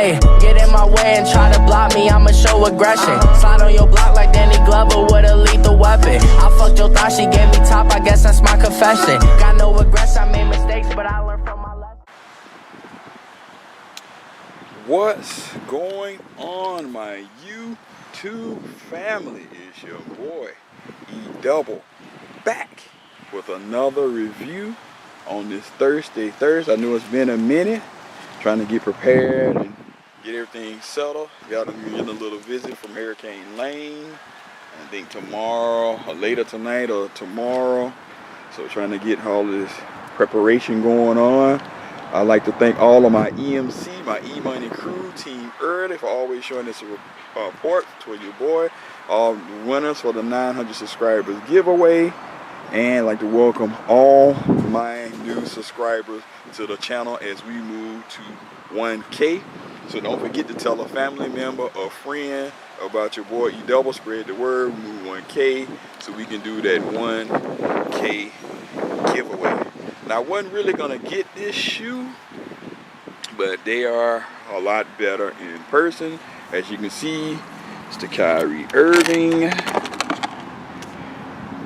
Ayy, get in my way and try to block me, I'ma show aggression. Slide on your block like Danny Glover with a lethal weapon. I fucked your thought, she gave me top, I guess that's my confession. Got no regrets, I made mistakes, but I learned from my lesson. What's going on, my YouTube family? It's your boy E-Double back with another review on this Thursday. I know it's been a minute trying to get prepared and get everything settled. Got to get a little visit from Hurricane Lane. I think tomorrow or later tonight or tomorrow. So trying to get all this preparation going on. I'd like to thank all of my EMC, my E-Money crew, Team Early, for always showing this report to your boy. All winners for the 900 subscribers giveaway. And I'd like to welcome all my new subscribers to the channel as we move to 1K. So don't forget to tell a family member or friend about your boy E-Double. Spread the word, move 1K so we can do that 1K giveaway. Now, I wasn't really gonna get this shoe, but they are a lot better in person. As you can see, it's the Kyrie Irving.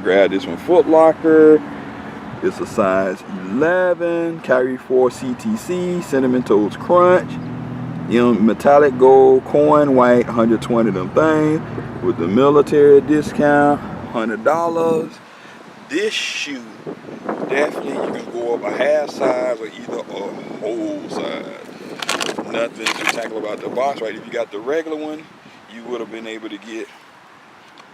Grab this one, Foot Locker. It's a size 11. Kyrie 4 CTC, Cinnamon Toast Crunch. Metallic gold coin, white, 120 of them things. With the military discount, $100. This shoe, definitely you can go up a half size or either a whole size. Nothing spectacular about the box, right? If you got the regular one, you would have been able to get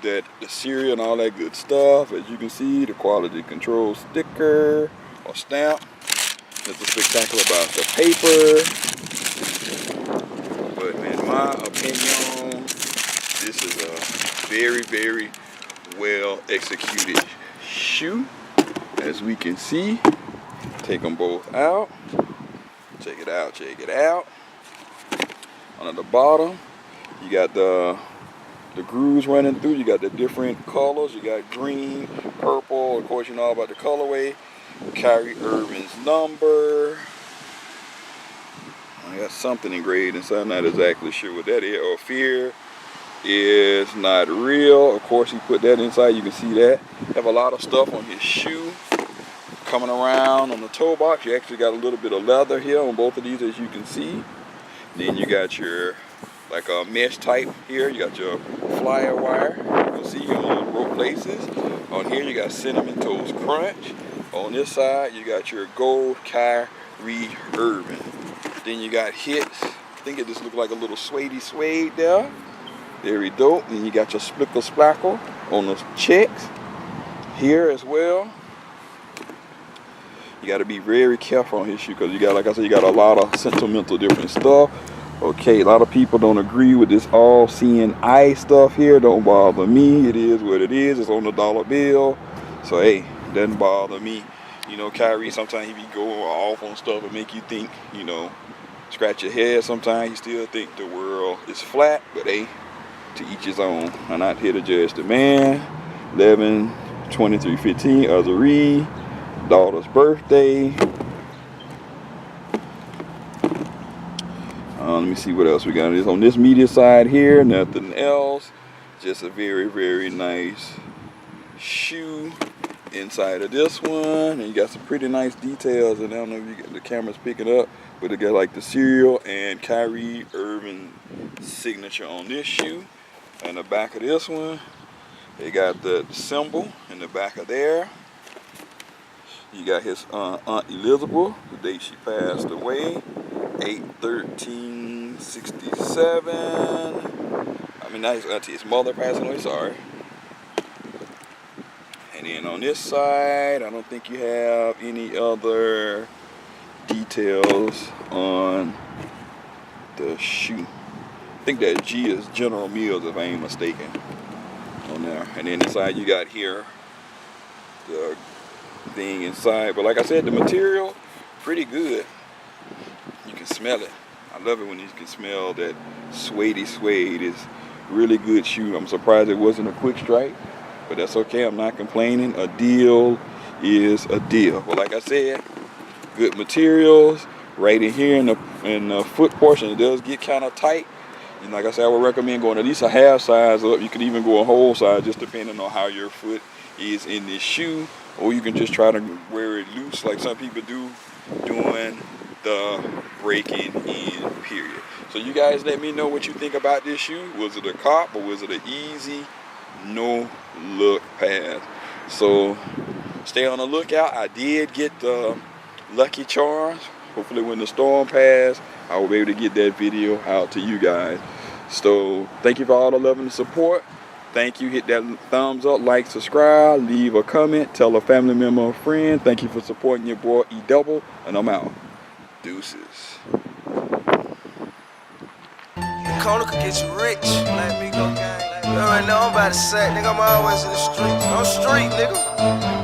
the cereal and all that good stuff. As you can see, the quality control sticker or stamp. Nothing spectacular about the paper. But in my opinion, this is a very, very well executed shoe. As we can see, take them both out. Check it out, check it out. On the bottom, you got the grooves running through. You got the different colors. You got green, purple. Of course, you know all about the colorway. Kyrie Irving's number. I got something engraved inside. I'm not exactly sure what that is. Or fear is not real. Of course, he put that inside. You can see that. Have a lot of stuff on his shoe. Coming around on the toe box, you actually got a little bit of leather here on both of these, as you can see. Then you got your like a mesh type here. You got your flyer wire. You can see your little rope laces. On here, you got Cinnamon Toast Crunch. On this side, you got your gold Kyrie Irving. Then you got hits. I think it just looked like a little suede there. Very dope. Then you got your splickle splackle on the checks here as well. You got to be very careful on his shoe because you got, like I said, you got a lot of sentimental different stuff. Okay, a lot of people don't agree with this all-seeing eye stuff here. Don't bother me. It is what it is. It's on the dollar bill. So, hey, doesn't bother me. You know, Kyrie, sometimes he be going off on stuff and make you think, you know, scratch your head. Sometimes you still think the world is flat. But, hey, to each his own. I'm not here to judge the man. 11/23/15, Azari. Daughter's birthday. Let me see what else we got. Is on this media side here, nothing else. Just a very, very nice shoe inside of this one. And you got some pretty nice details. And I don't know if you get the camera's picking up, but it got like the cereal and Kyrie Irving signature on this shoe. And the back of this one, they got the symbol in the back of there. You got his Aunt Elizabeth, the date she passed away, 8/13/67. I mean, not his auntie, his mother passed away, sorry. And then on this side, I don't think you have any other details on the shoe. I think that G is General Mills, if I ain't mistaken, on there. And then inside you got here the thing inside, but like I said, the material pretty good. You can smell it. I love it when you can smell that suede. It's really good shoe. I'm surprised it wasn't a quick strike, but that's okay. I'm not complaining. A deal is a deal. But like I said, good materials, right in here in the foot portion. It does get kind of tight. And like I said, I would recommend going at least a half size up. You could even go a whole size, just depending on how your foot is in this shoe. Or you can just try to wear it loose like some people do during the breaking in period. So you guys let me know what you think about this shoe. Was it a cop or was it an easy, no look pass? So stay on the lookout. I did get the Lucky Charms. Hopefully when the storm passed, I will be able to get that video out to you guys. So thank you for all the love and the support. Thank you. Hit that thumbs up, like, subscribe, leave a comment, tell a family member or friend. Thank you for supporting your boy E Double, and I'm out. Deuces. Corner could get you rich. Let me go gang. You already know I'm about to say, nigga, I'm always in the streets. I'm street, nigga.